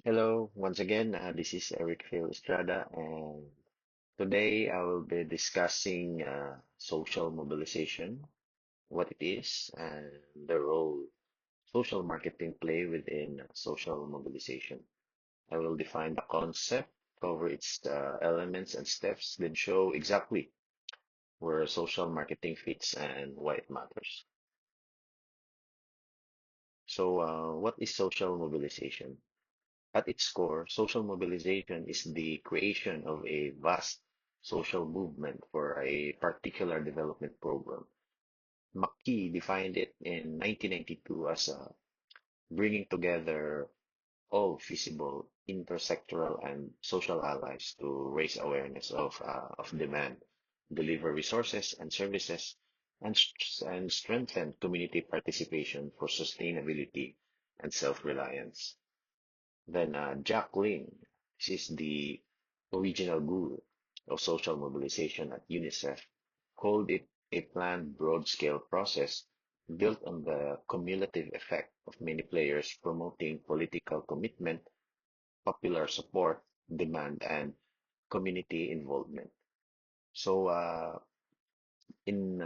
Hello, once again, this is Eric Phil Estrada, and today I will be discussing social mobilization, what it is, and the role social marketing play within social mobilization. I will define the concept, cover its elements and steps, then show exactly where social marketing fits and why it matters. So, what is social mobilization? At its core, social mobilization is the creation of a vast social movement for a particular development program. McKee defined it in 1992 as bringing together all feasible intersectoral and social allies to raise awareness of demand, deliver resources and services, and strengthen community participation for sustainability and self-reliance. Then Jack Lin, she's the original guru of social mobilization at UNICEF, called it a planned broad-scale process built on the cumulative effect of many players promoting political commitment, popular support, demand, and community involvement. So, in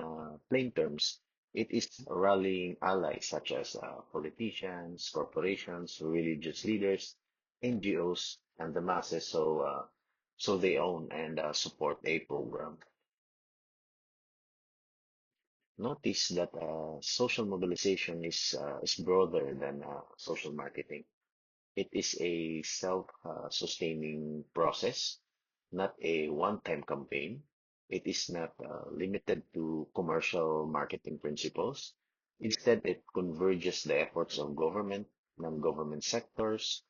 plain terms, it is rallying allies such as politicians, corporations, religious leaders, NGOs, and the masses so they own and support a program. Notice that social mobilization is broader than social marketing. It is a self-sustaining process, not a one-time campaign. It is not limited to commercial marketing principles. Instead, it converges the efforts of government, non-government sectors,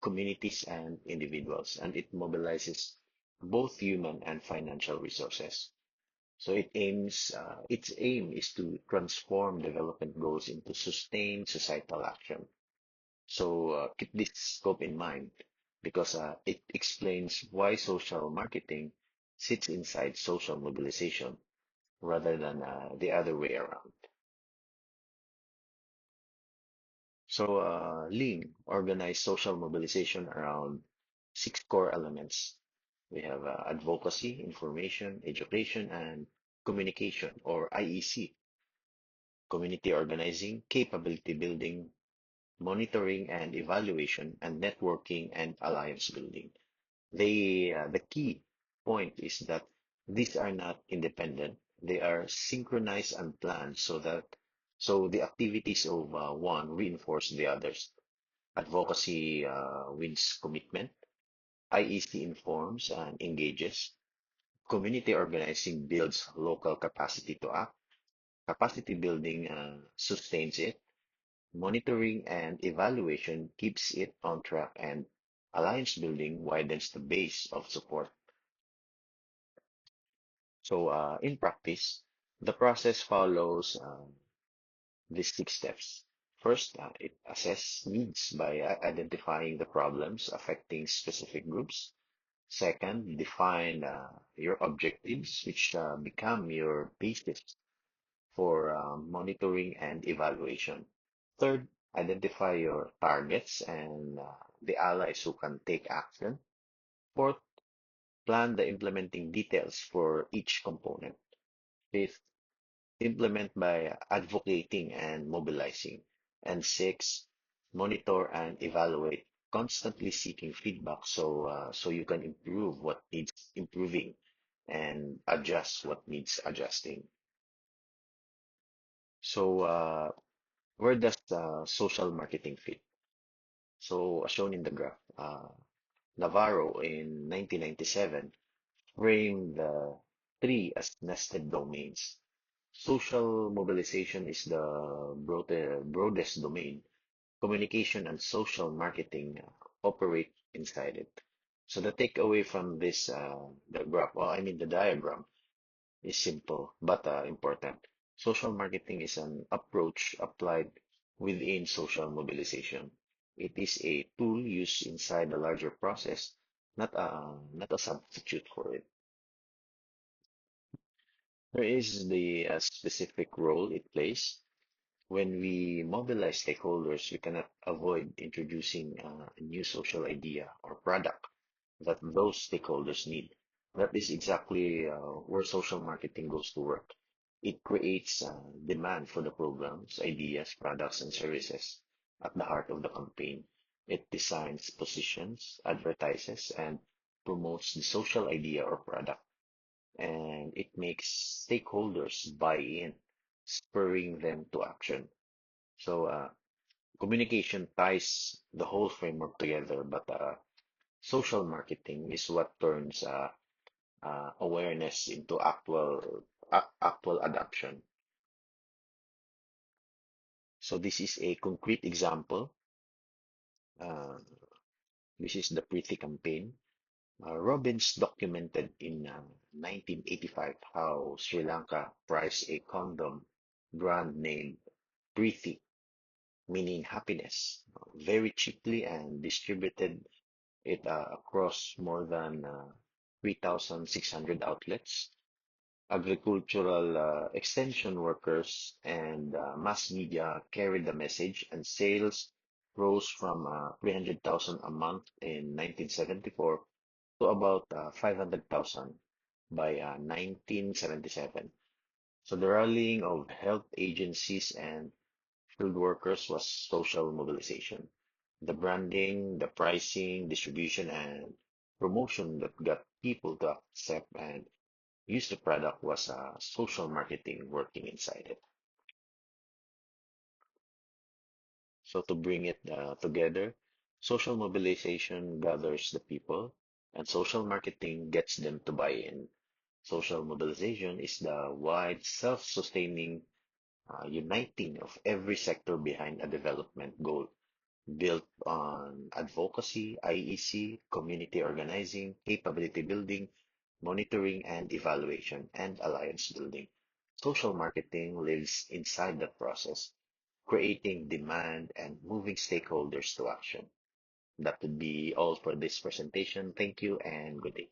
communities, and individuals, and it mobilizes both human and financial resources. So its aim is to transform development goals into sustained societal action. So keep this scope in mind because it explains why social marketing sits inside social mobilization rather than the other way around. So Lean organized social mobilization around six core elements. We have advocacy, information, education, and communication, or IEC, community organizing, capability building, monitoring and evaluation, and networking and alliance building. The key point is that these are not independent. They are synchronized and planned so the activities of one reinforce the others. Advocacy wins commitment. IEC informs and engages. Community organizing builds local capacity to act. Capacity building sustains it. Monitoring and evaluation keeps it on track, and alliance building widens the base of support. So, in practice, the process follows these six steps. First, it assess needs by identifying the problems affecting specific groups. Second, define your objectives, which become your basis for monitoring and evaluation. Third, identify your targets and the allies who can take action. Fourth, plan the implementing details for each component. Fifth, implement by advocating and mobilizing. And six, monitor and evaluate, constantly seeking feedback so you can improve what needs improving and adjust what needs adjusting. So, where does social marketing fit? So, as shown in the graph, Navarro in 1997 framed the three as nested domains. Social mobilization is the broadest domain. Communication and social marketing operate inside it. So the takeaway from this the graph, well, I mean the diagram, is simple but important. Social marketing is an approach applied within social mobilization. It is a tool used inside a larger process, not a substitute for it. There is the specific role it plays. When we mobilize stakeholders, we cannot avoid introducing a new social idea or product that those stakeholders need. That is exactly where social marketing goes to work. It creates demand for the programs, ideas, products, and services at the heart of the campaign. It designs, positions, advertises, and promotes the social idea or product, and it makes stakeholders buy in, spurring them to action. So, communication ties the whole framework together, but social marketing is what turns awareness into actual adoption. So this is a concrete example. Uh, this is the Preeti campaign. Robbins documented in 1985 how Sri Lanka priced a condom brand named Preeti, meaning happiness, very cheaply and distributed it across more than 3,600 outlets. Agricultural extension workers and mass media carried the message, and sales rose from 300,000 a month in 1974 to about 500,000 by 1977. So the rallying of health agencies and field workers was social mobilization. The branding, the pricing, distribution, and promotion that got people to accept and use the product was social marketing working inside it. So to bring it together, social mobilization gathers the people, and social marketing gets them to buy in. Social mobilization is the wide, self-sustaining uniting of every sector behind a development goal, built on advocacy, IEC, community organizing, capability building, monitoring and evaluation, and alliance building. Social marketing lives inside that process, creating demand and moving stakeholders to action. That would be all for this presentation. Thank you and good day.